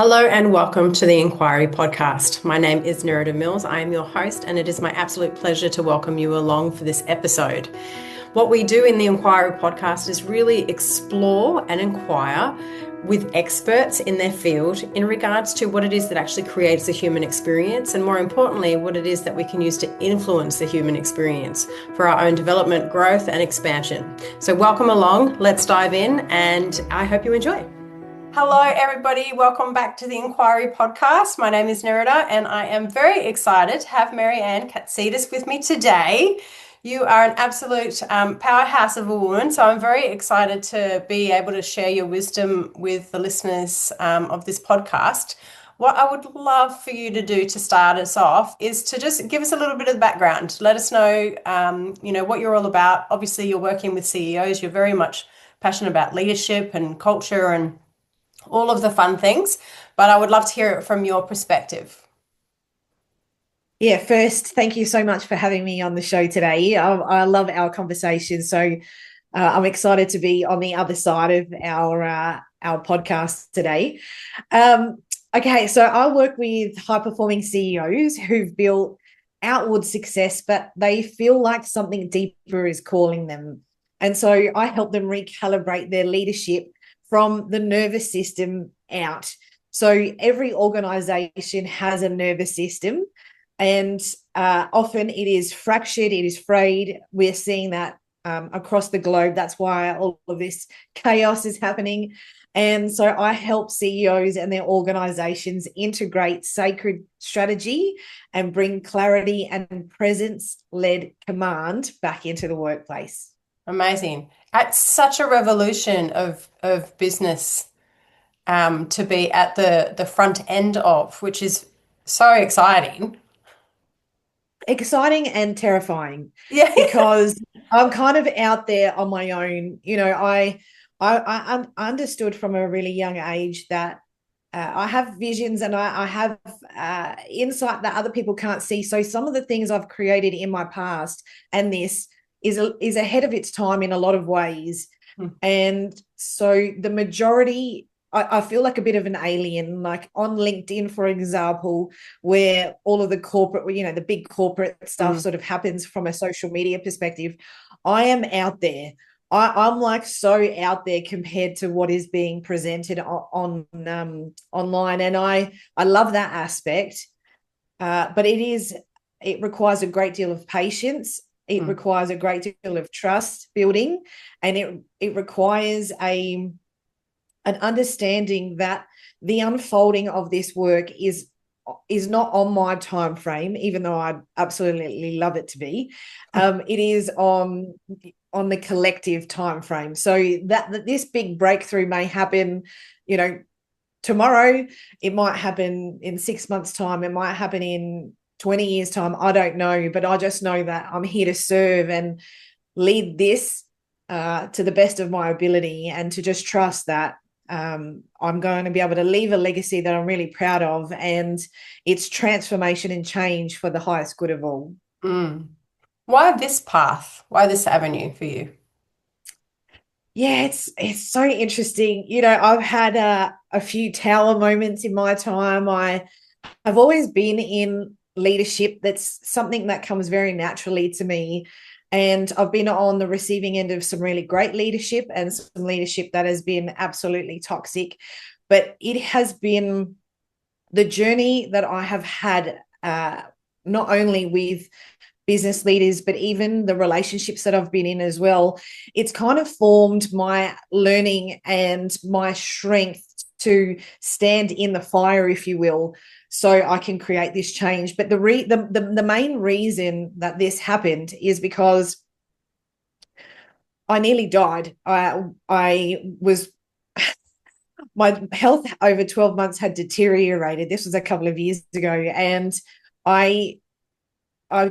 Hello and welcome to the Enquiry podcast. My name is Nerida Mills. I am your host, and it is my absolute pleasure to welcome you along for this episode. What we do in the Enquiry podcast is really explore and inquire with experts in their field in regards to what it is that actually creates a human experience, and more importantly, what it is that we can use to influence the human experience for our own development, growth, and expansion. So welcome along. Let's dive in, and I hope you enjoy. Hello, everybody. Welcome back to the Enquiry podcast. My name is Nerida, and I am very excited to have Maryanne Katsidis with me today. You are an absolute powerhouse of a woman, so I'm very excited to be able to share your wisdom with the listeners of this podcast. What I would love for you to do to start us off is to just give us a little bit of the background. Let us know, what you're all about. Obviously, you're working with CEOs. You're very much passionate about leadership and culture and all of the fun things, but I would love to hear it from your perspective. Yeah, first, thank you so much for having me on the show today. I love our conversation, so I'm excited to be on the other side of our podcast today. Okay, so I work with high-performing CEOs who've built outward success, but they feel like something deeper is calling them. And so I help them recalibrate their leadership from the nervous system out. So every organization has a nervous system, and often it is fractured, it is frayed. We're seeing that across the globe. That's why all of this chaos is happening. And so I help CEOs and their organizations integrate sacred strategy and bring clarity and presence-led command back into the workplace. Amazing. It's such a revolution of business to be at the front end of, which is so exciting. Exciting and terrifying, Yeah. because I'm kind of out there on my own. I understood from a really young age that I have visions and I have insight that other people can't see. So some of the things I've created in my past and this is ahead of its time in a lot of ways. And so the majority, I feel like a bit of an alien, like on LinkedIn, for example, where all of the corporate, the big corporate stuff sort of happens from a social media perspective. I am out there. I'm like so out there compared to what is being presented on online. And I love that aspect. But it requires a great deal of patience. It requires a great deal of trust building, and it requires an understanding that the unfolding of this work is not on my time frame, even though I absolutely love it to be. It is on the collective time frame. So that this big breakthrough may happen, tomorrow. It might happen in 6 months' time. It might happen in 20 years' time. I don't know, but I just know that I'm here to serve and lead this to the best of my ability, and to just trust that I'm going to be able to leave a legacy that I'm really proud of, and it's transformation and change for the highest good of all. Why this path? Why this avenue for you? Yeah, it's so interesting. I've had a few tower moments in my time. I've always been in leadership. That's something that comes very naturally to me. And I've been on the receiving end of some really great leadership and some leadership that has been absolutely toxic. But it has been the journey that I have had, not only with business leaders, but even the relationships that I've been in as well. It's kind of formed my learning and my strength to stand in the fire, if you will, so I can create this change. But the main reason that this happened is because I nearly died. I was my health over 12 months had deteriorated. This was a couple of years ago, and I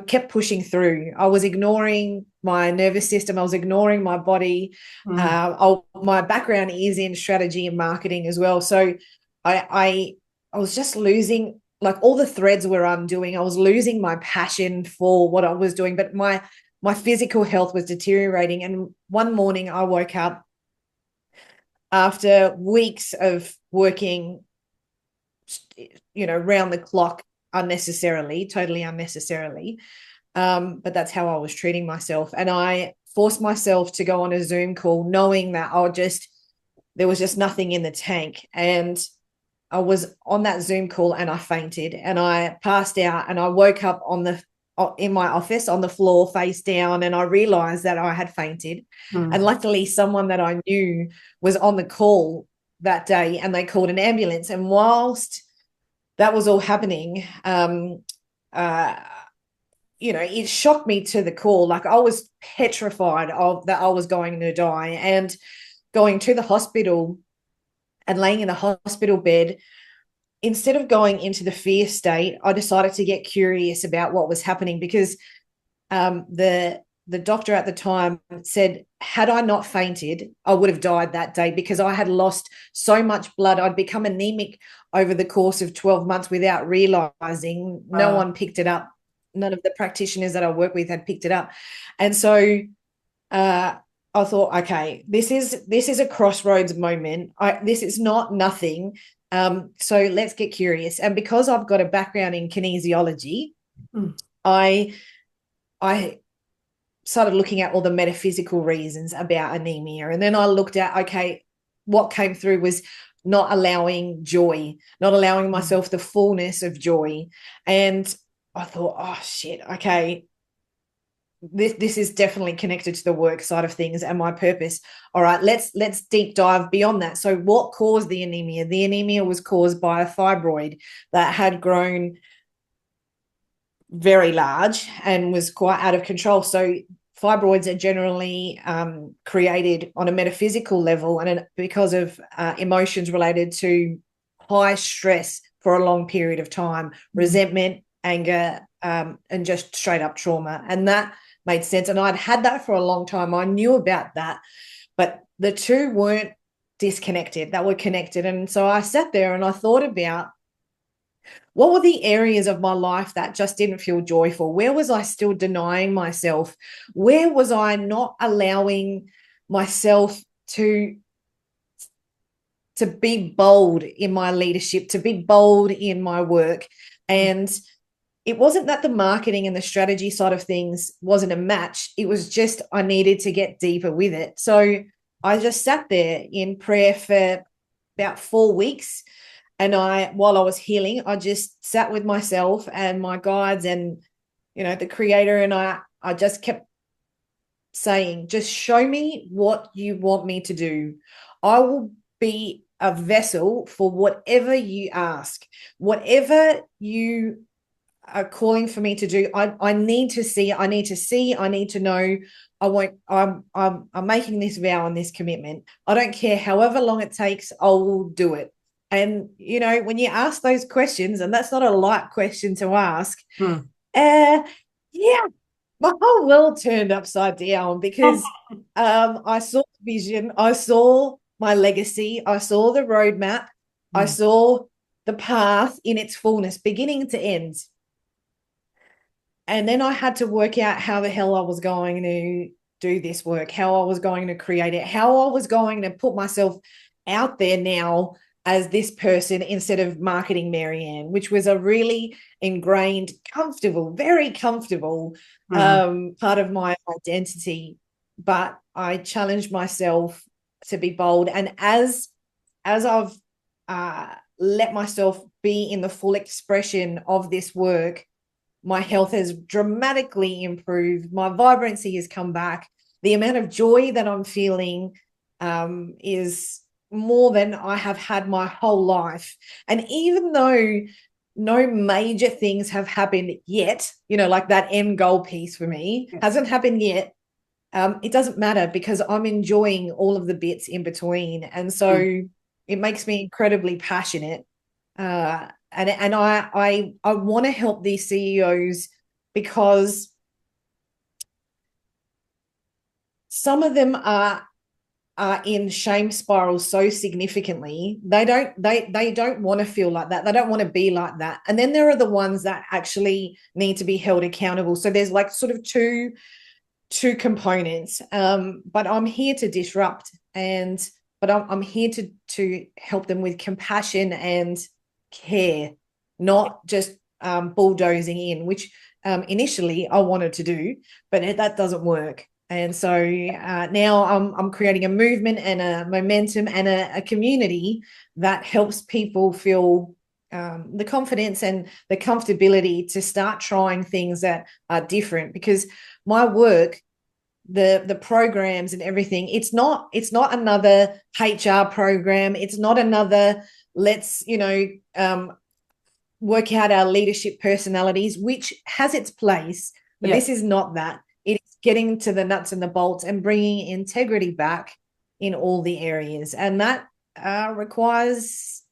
kept pushing through. I was ignoring my nervous system. I was ignoring my body. My background is in strategy and marketing as well. So I was just losing, like, all the threads were undoing. I was losing my passion for what I was doing, but my physical health was deteriorating. And one morning I woke up after weeks of working round the clock unnecessarily, totally unnecessarily. But that's how I was treating myself. And I forced myself to go on a Zoom call knowing that there was just nothing in the tank. And I was on that Zoom call and I fainted and I passed out and I woke up in my office on the floor face down, and I realized that I had fainted. And luckily someone that I knew was on the call that day and they called an ambulance. And whilst that was all happening, it shocked me to the core. Like, I was petrified of that I was going to die. And going to the hospital and laying in the hospital bed, instead of going into the fear state, I decided to get curious about what was happening, because the doctor at the time said, had I not fainted, I would have died that day, because I had lost so much blood. I'd become anemic over the course of 12 months without realizing. No one picked it up. None of the practitioners that I work with had picked it up. And so I thought, okay, this is a crossroads moment. This is not nothing. So let's get curious. And because I've got a background in kinesiology, I started looking at all the metaphysical reasons about anemia. And then I looked at, okay, what came through was not allowing joy, not allowing myself the fullness of joy. And I thought, oh shit, okay, this is definitely connected to the work side of things and my purpose. All right, let's deep dive beyond that. So what caused the anemia? The anemia was caused by a fibroid that had grown very large and was quite out of control. So fibroids are generally created on a metaphysical level, and because of emotions related to high stress for a long period of time, resentment, anger, and just straight up trauma. And that made sense. And I'd had that for a long time. I knew about that, but the two weren't disconnected, that were connected. And so I sat there and I thought about, what were the areas of my life that just didn't feel joyful? Where was I still denying myself? Where was I not allowing myself to be bold in my leadership, to be bold in my work? And it wasn't that the marketing and the strategy side of things wasn't a match. It was just I needed to get deeper with it. So I just sat there in prayer for about 4 weeks. And while I was healing, I just sat with myself and my guides and, the creator. And I just kept saying, just show me what you want me to do. I will be a vessel for whatever you ask, whatever you are calling for me to do. I need to see, I need to know. I'm making this vow and this commitment. I don't care however long it takes, I will do it. And, when you ask those questions, and that's not a light question to ask, yeah, my whole world turned upside down, because I saw vision, I saw my legacy, I saw the roadmap, I saw the path in its fullness, beginning to end. And then I had to work out how the hell I was going to do this work, how I was going to create it, how I was going to put myself out there now as this person instead of marketing Maryanne, which was a really ingrained, comfortable, very comfortable part of my identity. But I challenged myself to be bold. And as I've let myself be in the full expression of this work, my health has dramatically improved. My vibrancy has come back. The amount of joy that I'm feeling is more than I have had my whole life. And even though no major things have happened yet, like that end goal piece for me hasn't happened yet, it doesn't matter, because I'm enjoying all of the bits in between. And so it makes me incredibly passionate. And I want to help these CEOs, because some of them are in shame spirals so significantly. They don't want to feel like that. They don't want to be like that. And then there are the ones that actually need to be held accountable. So there's like sort of two components. But I'm here to disrupt, but I'm here to help them with compassion and care, not just bulldozing in, which initially I wanted to do, but that doesn't work. And so now I'm creating a movement and a momentum and a community that helps people feel the confidence and the comfortability to start trying things that are different. Because my work, the programs and everything, it's not another HR program. It's not another let's work out our leadership personalities, which has its place, but this is not that. It's getting to the nuts and the bolts and bringing integrity back in all the areas, and that requires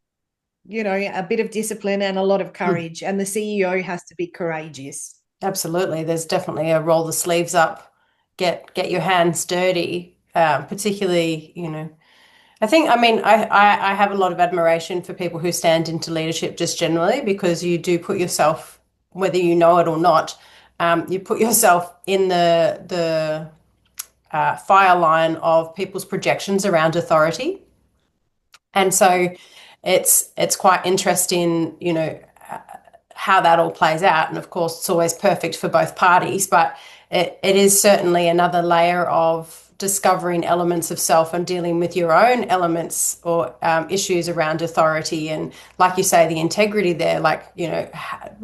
a bit of discipline and a lot of courage, and the CEO has to be courageous. Absolutely. There's definitely a roll the sleeves up, get your hands dirty, particularly, I have a lot of admiration for people who stand into leadership just generally, because you do put yourself, whether you know it or not, you put yourself in the fire line of people's projections around authority. And so it's quite interesting, how that all plays out. And of course, it's always perfect for both parties, but it is certainly another layer of discovering elements of self and dealing with your own elements or issues around authority. And like you say, the integrity there,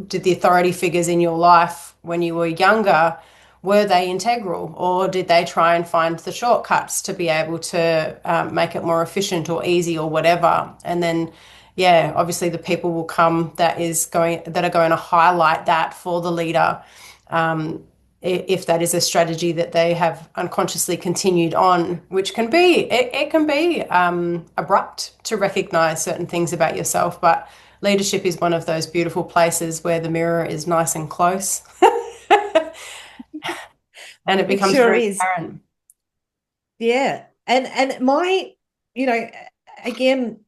did the authority figures in your life when you were younger, were they integral, or did they try and find the shortcuts to be able to make it more efficient or easy or whatever? And then, yeah, obviously the people will come that are going to highlight that for the leader, if that is a strategy that they have unconsciously continued on, which can be it can be abrupt to recognize certain things about yourself. But leadership is one of those beautiful places where the mirror is nice and close. And it becomes sure very is. apparent. Yeah. And my, again,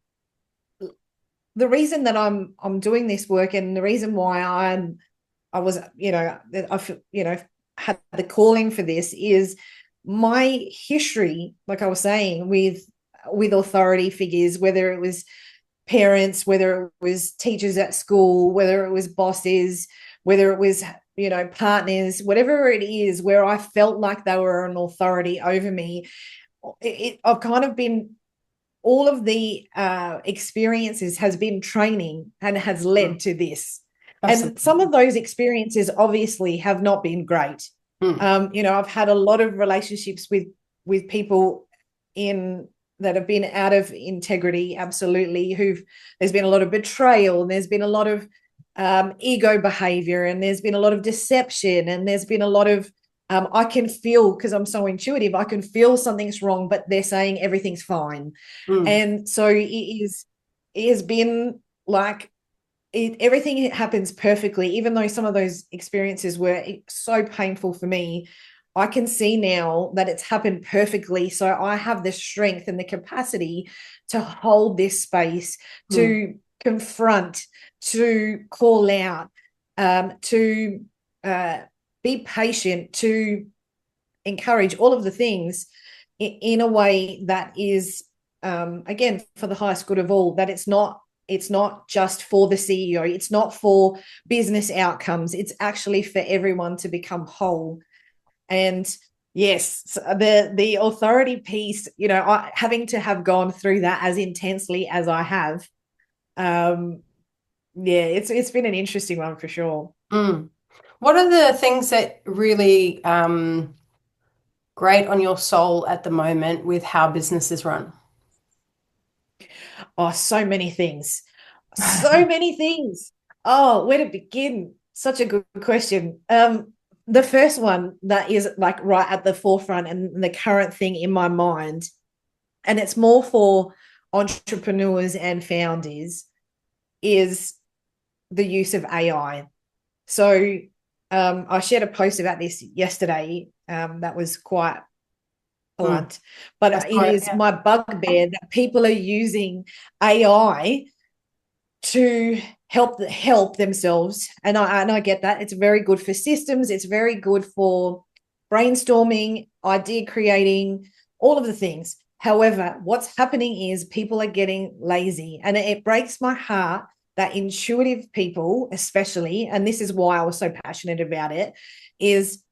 the reason that I'm doing this work, and the reason why I was, had the calling for this, is my history, like I was saying, with authority figures, whether it was parents, whether it was teachers at school, whether it was bosses, whether it was partners, whatever it is, where I felt like they were an authority over me. I've kind of been, all of the experiences has been training and has led to this. Absolutely. And some of those experiences obviously have not been great. I've had a lot of relationships with people that have been out of integrity, absolutely, there's been a lot of betrayal, and there's been a lot of ego behavior, and there's been a lot of deception, and there's been a lot of I can feel, because I'm so intuitive, I can feel something's wrong, but they're saying everything's fine. And so it has been like everything happens perfectly, even though some of those experiences were so painful for me. I can see now that it's happened perfectly. So I have the strength and the capacity to hold this space, to confront, to call out, to be patient, to encourage, all of the things in a way that is, again, for the highest good of all, that it's not just for the CEO. It's not for business outcomes. It's actually for everyone to become whole. And yes, the authority piece, having to have gone through that as intensely as I have, it's been an interesting one for sure. What are the things that really grate on your soul at the moment with how business is run? Oh, so many things. So many things. Oh, where to begin? Such a good question. The first one that is like right at the forefront and the current thing in my mind, and it's more for entrepreneurs and founders, is the use of AI. So I shared a post about this yesterday that was quite blunt, but my bugbear that people are using AI to help themselves. And I get that. It's very good for systems. It's very good for brainstorming, idea creating, all of the things. However, what's happening is people are getting lazy, and it breaks my heart that intuitive people, especially, and this is why I was so passionate about it, is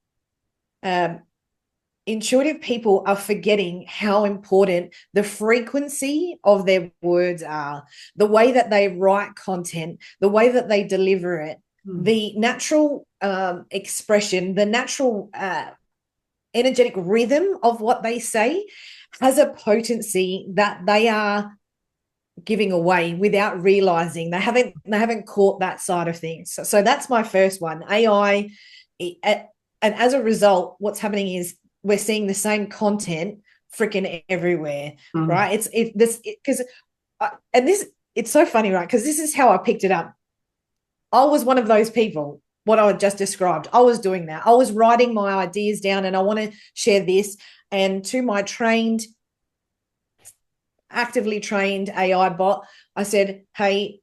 intuitive people are forgetting how important the frequency of their words are, the way that they write content, the way that they deliver it, the natural expression, the natural energetic rhythm of what they say has a potency that they are giving away without realizing. They haven't caught that side of things. So that's my first one, AI. And as a result, what's happening is we're seeing the same content freaking everywhere, right? It's so funny, right? Because this is how I picked it up. I was one of those people, what I just described. I was doing that. I was writing my ideas down and I want to share this. And to my actively trained AI bot, I said, hey,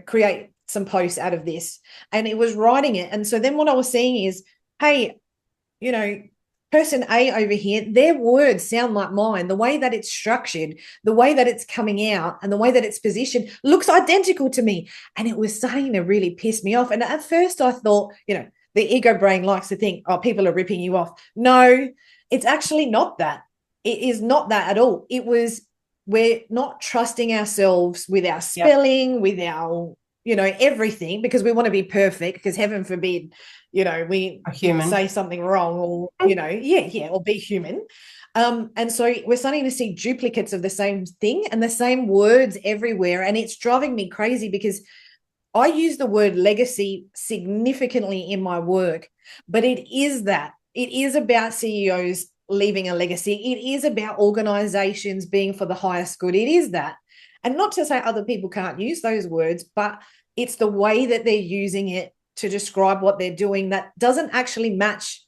create some posts out of this. And it was writing it. And so then what I was seeing is, hey, person A over here, their words sound like mine. The way that it's structured, the way that it's coming out, and the way that it's positioned looks identical to me. And it was starting to really piss me off. And at first I thought, the ego brain likes to think, oh, people are ripping you off. No, it's actually not that. It is not that at all. It was, we're not trusting ourselves with our spelling, with our, everything, because we want to be perfect, because heaven forbid, we say something wrong or, or be human. And so we're starting to see duplicates of the same thing and the same words everywhere. And it's driving me crazy because I use the word legacy significantly in my work, but it is about CEOs leaving a legacy. It is about organizations being for the highest good. It is that. And not to say other people can't use those words, but it's the way that they're using it to describe what they're doing that doesn't actually match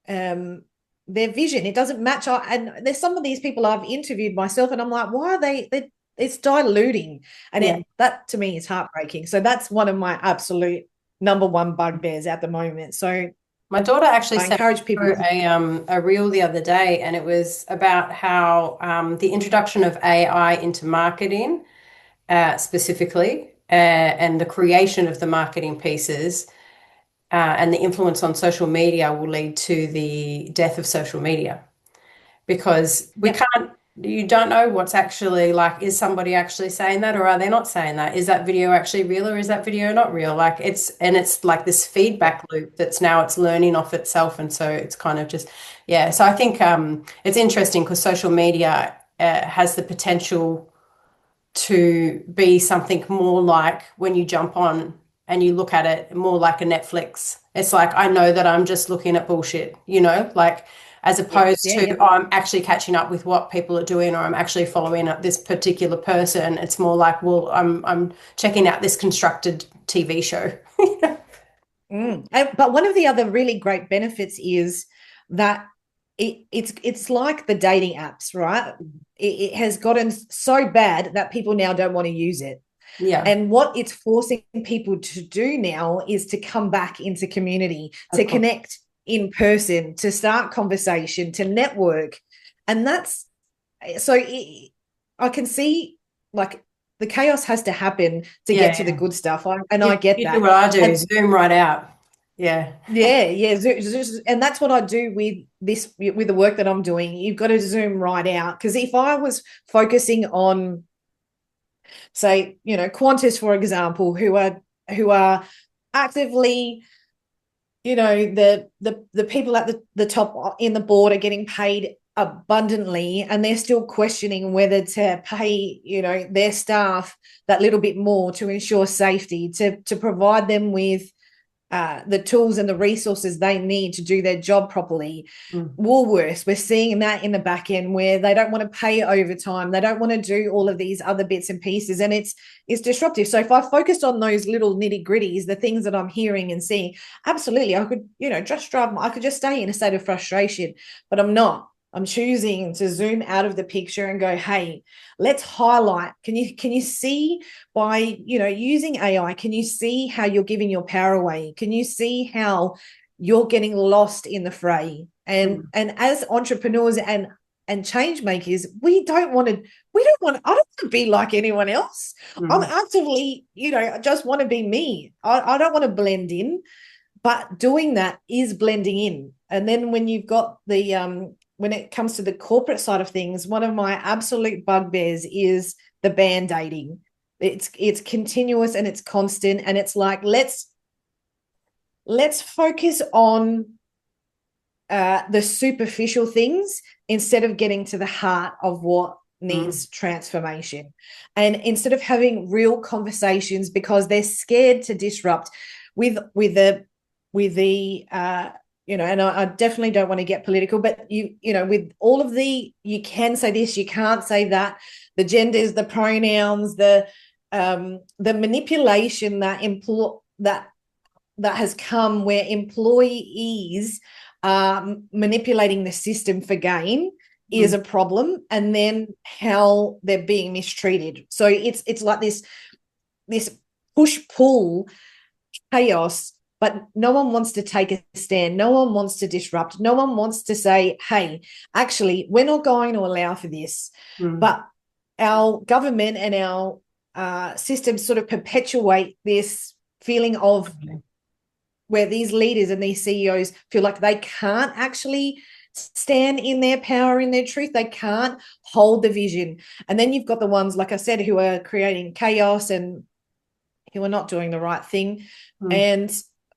their vision. It doesn't match. And there's some of these people I've interviewed myself, and I'm like, why are it's diluting? And that to me is heartbreaking. So that's one of my absolute number one bugbears at the moment. So my daughter actually I encourage people a reel the other day, and it was about how the introduction of AI into marketing specifically, and the creation of the marketing pieces and the influence on social media will lead to the death of social media, because you don't know what's actually, like, is somebody actually saying that, or are they not saying that? Is that video actually real, or is that video not real? Like, it's like this feedback loop it's learning off itself. And so it's kind of just, so I think it's interesting because social media has the potential to be something more like, when you jump on and you look at it, more like a Netflix. It's like, I know that I'm just looking at bullshit, like, as opposed to I'm actually catching up with what people are doing, or I'm actually following up this particular person. It's more like, well, I'm checking out this constructed TV show. But one of the other really great benefits is that it's like the dating apps, right? It has gotten so bad that people now don't want to use it. Yeah. And what it's forcing people to do now is to come back into community, to connect in person, to start conversation, to network. And that's so I can see, like, the chaos has to happen to get to the good stuff. I get that. Do what I do, zoom right out. Yeah. And that's what I do with the work that I'm doing. You've got to zoom right out, because if I was focusing on, say, Qantas, for example, who are actively, the people at the top in the board are getting paid abundantly, and they're still questioning whether to pay, their staff that little bit more to ensure safety, to provide them with the tools and the resources they need to do their job properly. Woolworths, we're seeing that in the back end, where they don't want to pay overtime. They don't want to do all of these other bits and pieces, and it's disruptive. So if I focused on those little nitty gritties, the things that I'm hearing and seeing, absolutely, I could, I could just stay in a state of frustration, but I'm not. I'm choosing to zoom out of the picture and go, hey, let's highlight. Can you see, by, using AI, can you see how you're giving your power away? Can you see how you're getting lost in the fray? And as entrepreneurs and and change makers, I don't want to be like anyone else. I'm actively, I just want to be me. I don't want to blend in, but doing that is blending in. And then when you've got when it comes to the corporate side of things, one of my absolute bugbears is the band-aiding. It's continuous and it's constant, and it's like, let's focus on the superficial things instead of getting to the heart of what needs transformation, and instead of having real conversations, because they're scared to disrupt with the and I definitely don't want to get political, but with all of you can say this, you can't say that, the genders, the pronouns, the manipulation that has come, where employees are manipulating the system for gain, is a problem. And then how they're being mistreated. So it's like this push-pull chaos, but no one wants to take a stand. No one wants to disrupt. No one wants to say, hey, actually, we're not going to allow for this. But our government and our systems sort of perpetuate this feeling of where these leaders and these CEOs feel like they can't actually stand in their power, in their truth. They can't hold the vision. And then you've got the ones, like I said, who are creating chaos and who are not doing the right thing. And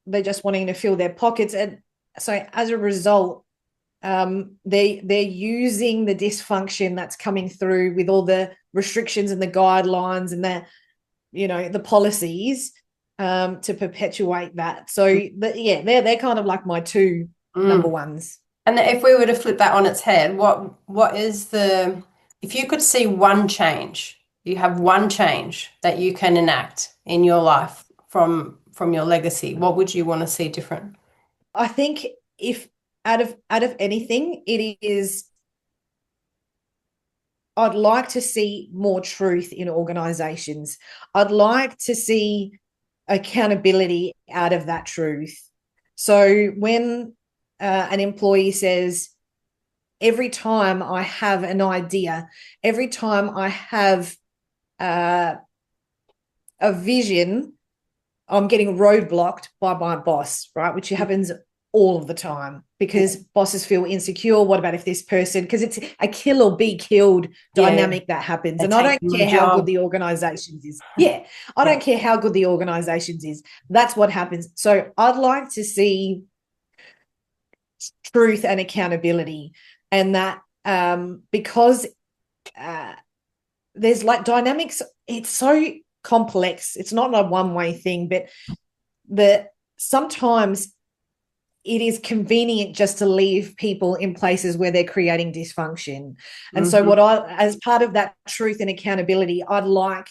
they're just wanting to fill their pockets. And so as a result, they're using the dysfunction that's coming through with all the restrictions and the guidelines and the policies to perpetuate that. So they're kind of like my two number ones. And if we were to flip that on its head, what is if you could see one change, you have one change that you can enact in your life from your legacy, what would you want to see different? I think if out of anything, it is, I'd like to see more truth in organizations. I'd like to see accountability out of that truth. So when an employee says, every time I have an idea, every time I have a vision, I'm getting roadblocked by my boss, right? Which happens all of the time because bosses feel insecure. What about if this person, because it's a kill or be killed dynamic that happens. And I don't care how good the organization is. I don't care how good the organization is. That's what happens. So I'd like to see truth and accountability, and that because there's like dynamics, it's so complex. It's not a one-way thing, but sometimes it is convenient just to leave people in places where they're creating dysfunction. And so as part of that truth and accountability, I'd like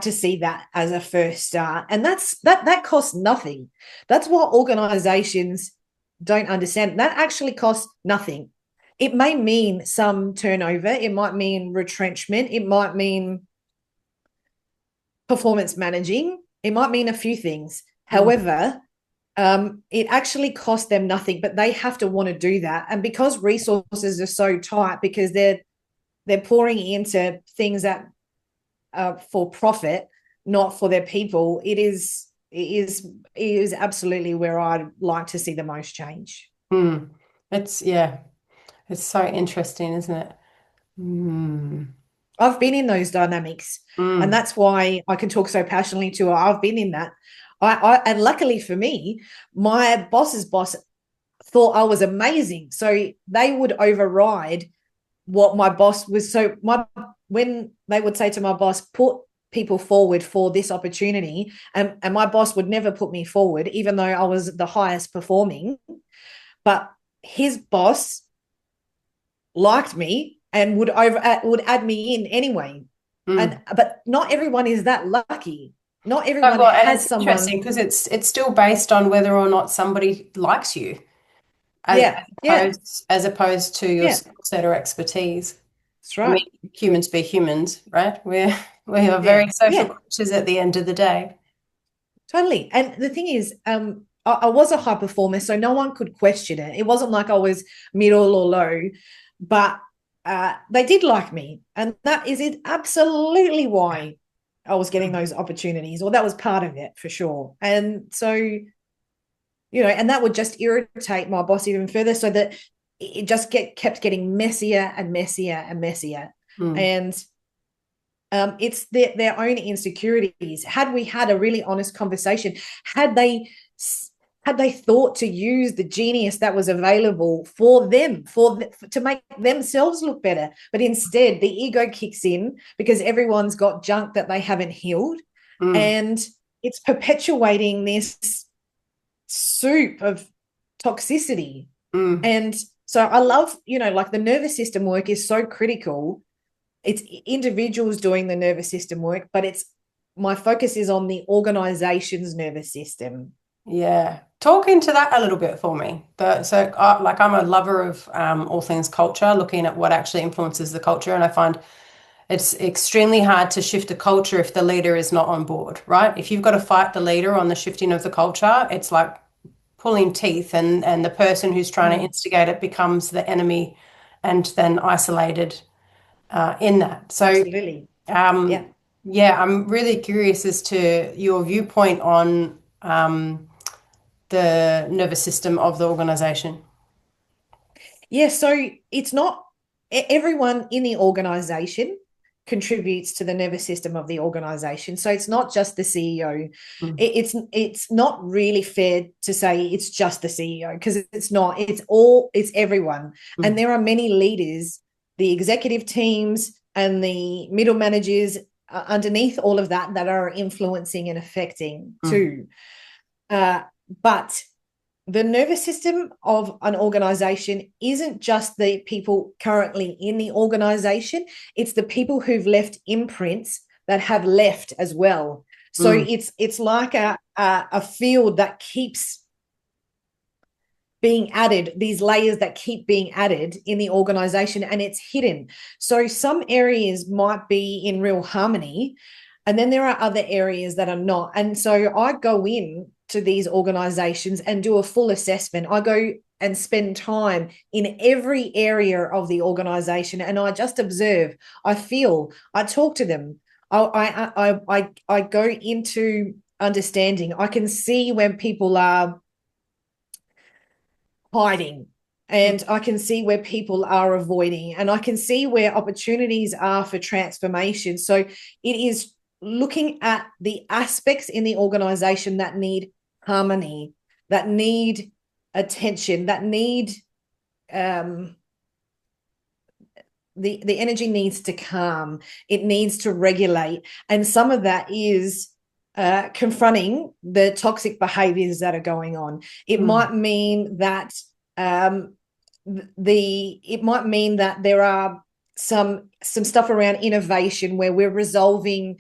to see that as a first start. And that costs nothing. That's what organizations don't understand. That actually costs nothing. It may mean some turnover. It might mean retrenchment. It might mean performance managing. It might mean a few things. However, it actually costs them nothing, but they have to want to do that. And because resources are so tight, because they're pouring into things that are for profit, not for their people, it is absolutely where I'd like to see the most change. It's so interesting, isn't it? I've been in those dynamics, and that's why I can talk so passionately to her. I've been in that. And luckily for me, my boss's boss thought I was amazing. So they would override what my boss was. So when they would say to my boss, put people forward for this opportunity, and my boss would never put me forward, even though I was the highest performing. But his boss liked me and would add me in anyway. But not everyone is that lucky. Not everyone has someone. Interesting, because it's still based on whether or not somebody likes you, as opposed to your skill set or expertise. That's right. I mean, humans be humans, right? We are very social creatures at the end of the day. Totally. And the thing is, I was a high performer, so no one could question it. It wasn't like I was middle or low, but they did like me, and that is it absolutely why I was getting those opportunities, or that was part of it for sure. And so, and that would just irritate my boss even further, so that it just kept getting messier and messier and messier. And it's their own insecurities. Had we had a really honest conversation, had they thought to use the genius that was available for them, to make themselves look better, but instead the ego kicks in because everyone's got junk that they haven't healed, and it's perpetuating this soup of toxicity. And so I love, like the nervous system work is so critical. It's individuals doing the nervous system work, but my focus is on the organization's nervous system. Yeah. Talk into that a little bit for me. I'm a lover of all things culture, looking at what actually influences the culture. And I find it's extremely hard to shift a culture if the leader is not on board, right? If you've got to fight the leader on the shifting of the culture, it's like pulling teeth, and the person who's trying to instigate it becomes the enemy and then isolated in that. So, absolutely. Yeah, I'm really curious as to your viewpoint on the nervous system of the organization. Yeah, so it's not everyone in the organization contributes to the nervous system of the organization. So it's not just the CEO. It's not really fair to say it's just the CEO, because it's not. It's everyone. And there are many leaders, the executive teams and the middle managers underneath all of that are influencing and affecting too. But the nervous system of an organization isn't just the people currently in the organization, it's the people who've left imprints that have left as well. So it's like a field that keeps being added, these layers that keep being added in the organization, and it's hidden. So some areas might be in real harmony, and then there are other areas that are not. And so I go in to these organizations and do a full assessment. I go and spend time in every area of the organization, and I just observe. I feel. I talk to them. I go into understanding. I can see when people are hiding, and I can see where people are avoiding, and I can see where opportunities are for transformation. So it is looking at the aspects in the organization that need harmony, that need attention, that need the energy needs to calm, it needs to regulate. And some of that is confronting the toxic behaviors that are going on. It might mean that it might mean that there are some stuff around innovation where we're resolving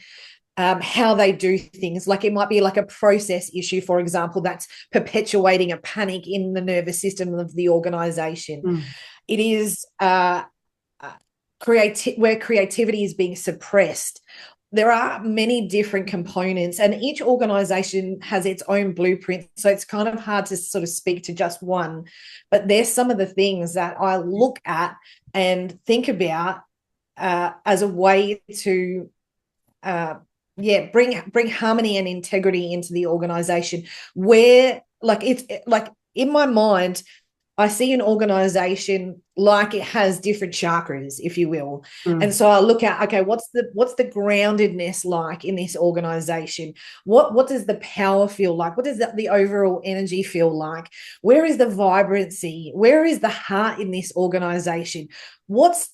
how they do things. Like it might be like a process issue, for example, that's perpetuating a panic in the nervous system of the organization. It is where creativity is being suppressed. There are many different components, and each organization has its own blueprint. So it's kind of hard to sort of speak to just one, but there's some of the things that I look at and think about as a way to bring harmony and integrity into the organization, where like it's like in my mind I see an organization like it has different chakras, if you will. And so I look at, okay, what's the groundedness like in this organization? What does the power feel like? What does the overall energy feel like? Where is the vibrancy? Where is the heart in this organization? What's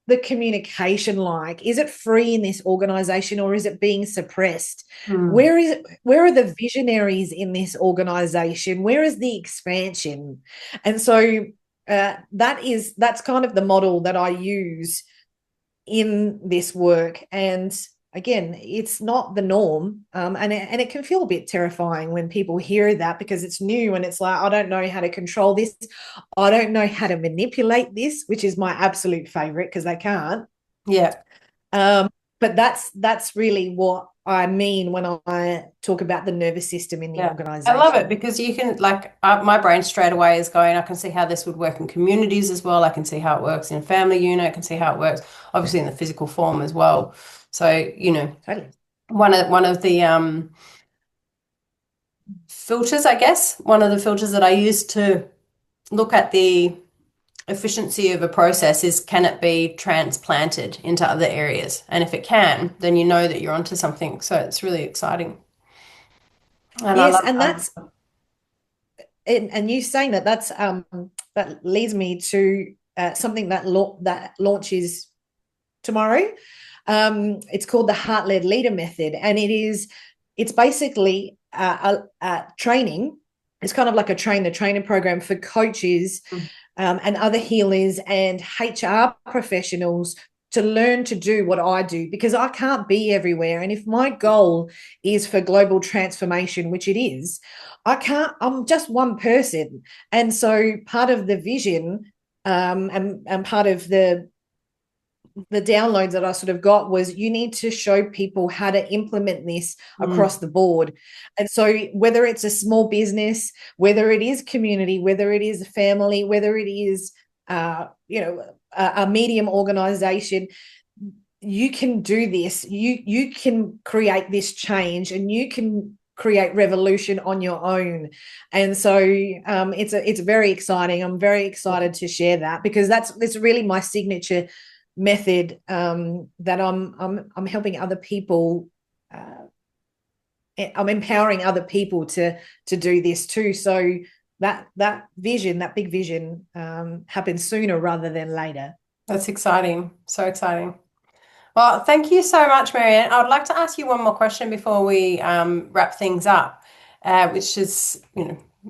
the communication like? Is it free in this organization, or is it being suppressed? Where are the visionaries in this organization? Where is the expansion? And so that's kind of the model that I use in this work. And again, it's not the norm, and it can feel a bit terrifying when people hear that, because it's new and it's like, I don't know how to control this, I don't know how to manipulate this, which is my absolute favorite, because they can't. Yeah. but that's really what I mean when I talk about the nervous system in the I love it organization. because you can, like, my brain straight away is going, I can see how this would work in communities as well. I can see how it works in a family unit. I can see how it works, obviously, in the physical form as well. So, Totally. one of the filters, I guess, one of the filters that I use to look at the efficiency of a process is, can it be transplanted into other areas? And if it can, then you know that you're onto something. So it's really exciting. And I Yes, love, and and you saying that leads me to something that launches tomorrow. It's called the Heart-Led Leader Method, and it's basically a training. It's kind of like a trainer program for coaches and other healers and HR professionals to learn to do what I do, because I can't be everywhere. And if my goal is for global transformation, which it is, I'm just one person. And so part of the vision and part of the downloads that I sort of got was, you need to show people how to implement this across the board. And so whether it's a small business, whether it is community, whether it is a family, whether it is a medium organization, you can do this. You can create this change, and you can create revolution on your own. And so it's very exciting. I'm very excited to share that, because that's really my signature method that I'm helping other people. I'm empowering other people to do this too. So that vision, that big vision, happens sooner rather than later. that's exciting. So exciting. Well, thank you so much, Maryanne. I would like to ask you one more question before we wrap things up, which is,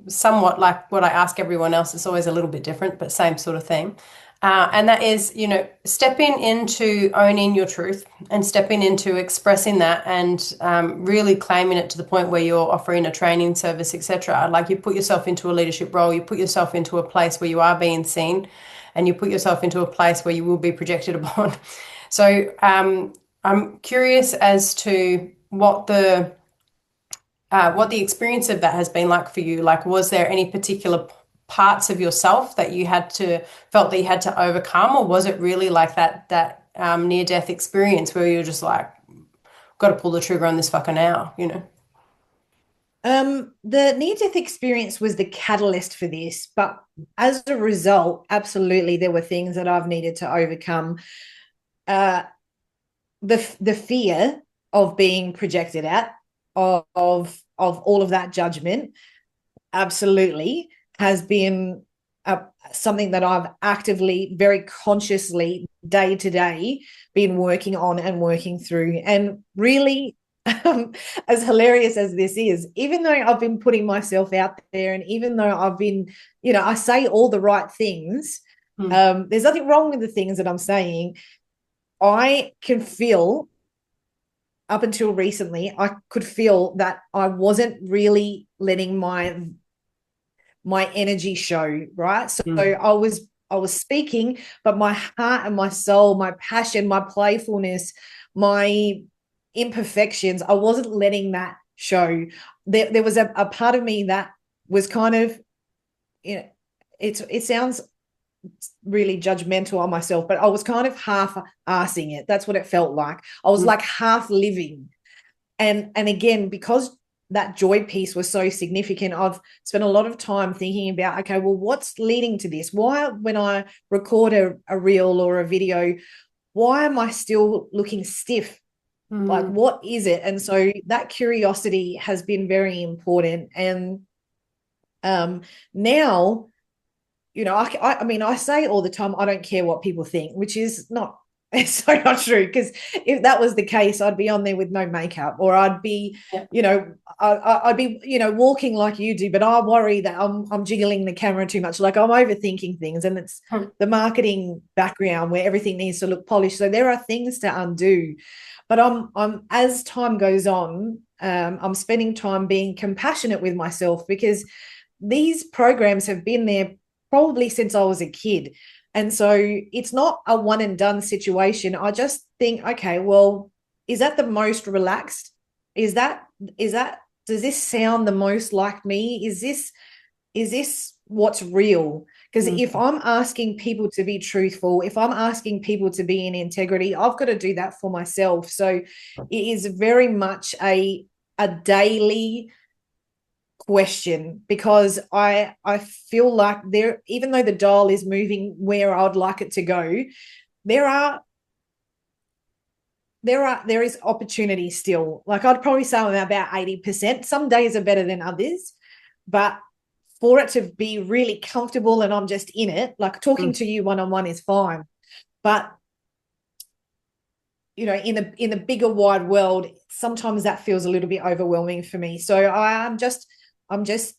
somewhat like what I ask everyone else. It's always a little bit different, but same sort of thing. And that is, stepping into owning your truth and stepping into expressing that, and really claiming it to the point where you're offering a training service, etc. Like, you put yourself into a leadership role, you put yourself into a place where you are being seen, and you put yourself into a place where you will be projected upon. So I'm curious as to what the experience of that has been like for you. Like, was there any particular parts of yourself that you felt that you had to overcome, or was it really like that near-death experience where you're just like, got to pull the trigger on this fucker now, The near-death experience was the catalyst for this, but as a result, absolutely, there were things that I've needed to overcome. The fear of being projected at, of all of that judgment, absolutely has been something that I've actively, very consciously, day to day, been working on and working through. And really, as hilarious as this is, even though I've been putting myself out there, and even though I've been, I say all the right things, there's nothing wrong with the things that I'm saying. I can feel, up until recently, I could feel that I wasn't really letting my energy show, right? So I was speaking, but my heart and my soul, my passion, my playfulness, my imperfections, I wasn't letting that show. There was a part of me that was kind of, it sounds really judgmental on myself, but I was kind of half-assing it. That's what it felt like. I was like half living. And again, because that joy piece was so significant, I've spent a lot of time thinking about, okay, well, what's leading to this? Why, when I record a reel or a video, why am I still looking stiff? Like, what is it? And so that curiosity has been very important. And now, I mean, I say all the time, I don't care what people think, which is not, it's so not true, because if that was the case, I'd be on there with no makeup, or I'd be, I'd be, walking like you do, but I worry that I'm jiggling the camera too much. Like, I'm overthinking things, and it's the marketing background where everything needs to look polished. So there are things to undo, but I'm as time goes on, I'm spending time being compassionate with myself, because these programs have been there probably since I was a kid. And so it's not a one and done situation. I just think, okay, well, is that the most relaxed? Is that does this sound the most like me? Is this what's real? Because if I'm asking people to be truthful, if I'm asking people to be in integrity, I've got to do that for myself. So it is very much a daily question, because I feel like there, even though the dial is moving where I'd like it to go, there is opportunity still. Like, I'd probably say I'm about 80%. Some days are better than others, but for it to be really comfortable and I'm just in it, like talking to you one-on-one is fine. But you know, in the bigger wide world, sometimes that feels a little bit overwhelming for me. So I'm just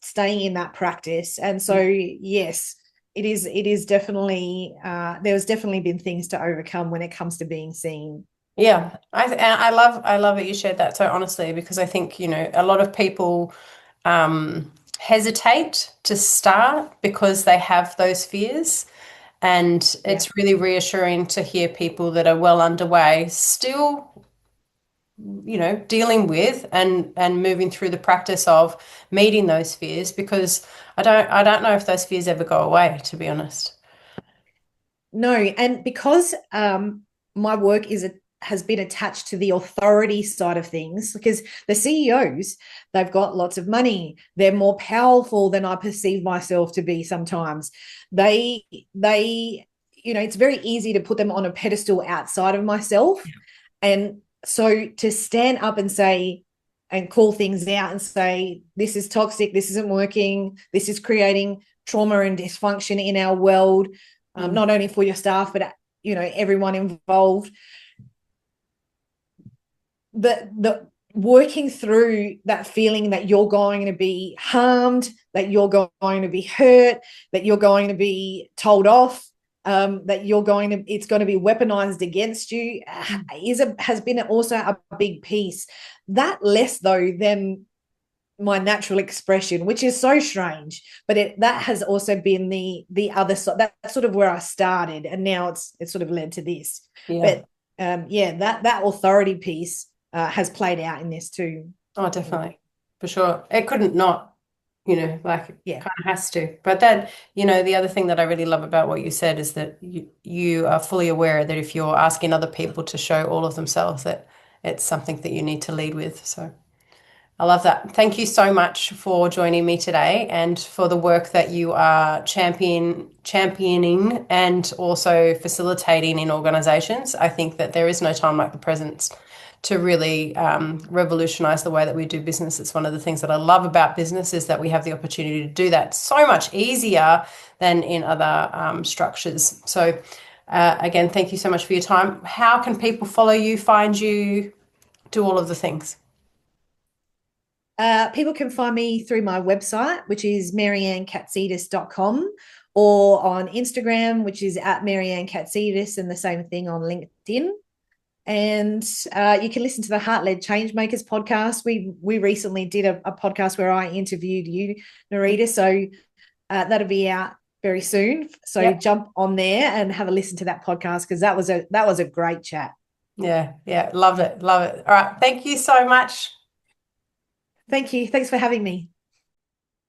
staying in that practice. And so yes, it is definitely there's definitely been things to overcome when it comes to being seen. Yeah, I love that you shared that so honestly, because I think, you know, a lot of people hesitate to start because they have those fears. And it's really reassuring to hear people that are well underway still, you know, dealing with and moving through the practice of meeting those fears, because I don't know if those fears ever go away, to be honest. No, and because my work has been attached to the authority side of things, because the CEOs, they've got lots of money, they're more powerful than I perceive myself to be sometimes. They you know, it's very easy to put them on a pedestal outside of myself. And so to stand up and say and call things out and say, this is toxic, this isn't working, this is creating trauma and dysfunction in our world, not only for your staff, but, you know, everyone involved. The working through that feeling that you're going to be harmed, that you're going to be hurt, that you're going to be told off, that it's going to be weaponized against you, has been also a big piece. That less though than my natural expression, which is so strange, but that has also been the other side. That's sort of where I started, and now it's sort of led to this. But that authority piece has played out in this too. Oh, definitely, for sure. It couldn't not, you know, like it kind of has to. But then, you know, the other thing that I really love about what you said is that you are fully aware that if you're asking other people to show all of themselves, that it's something that you need to lead with. So I love that. Thank you so much for joining me today and for the work that you are championing and also facilitating in organizations. I think that there is no time like the present to really revolutionize the way that we do business. It's one of the things that I love about business, is that we have the opportunity to do that so much easier than in other structures. So again, thank you so much for your time. How can people follow you, find you, do all of the things? People can find me through my website, which is maryannekatsidis.com, or on Instagram, which is at Maryanne Katsidis, and the same thing on LinkedIn. And you can listen to the Heart-Led Changemakers podcast. We recently did a podcast where I interviewed you, Nerita. So that'll be out very soon. So jump on there and have a listen to that podcast, because that was a great chat. Yeah, loved it. All right, thank you so much. Thank you. Thanks for having me.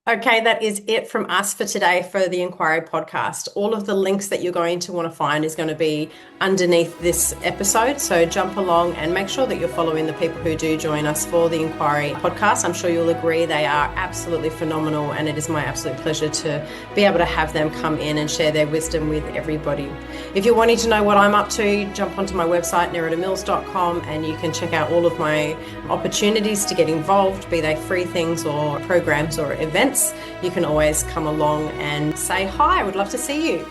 Okay, that is it from us for today for the Enquiry podcast. All of the links that you're going to want to find is going to be underneath this episode. So jump along and make sure that you're following the people who do join us for the Enquiry podcast. I'm sure you'll agree they are absolutely phenomenal, and it is my absolute pleasure to be able to have them come in and share their wisdom with everybody. If you're wanting to know what I'm up to, jump onto my website, neritamills.com, and you can check out all of my opportunities to get involved, be they free things or programs or events. You can always come along and say hi. I would love to see you.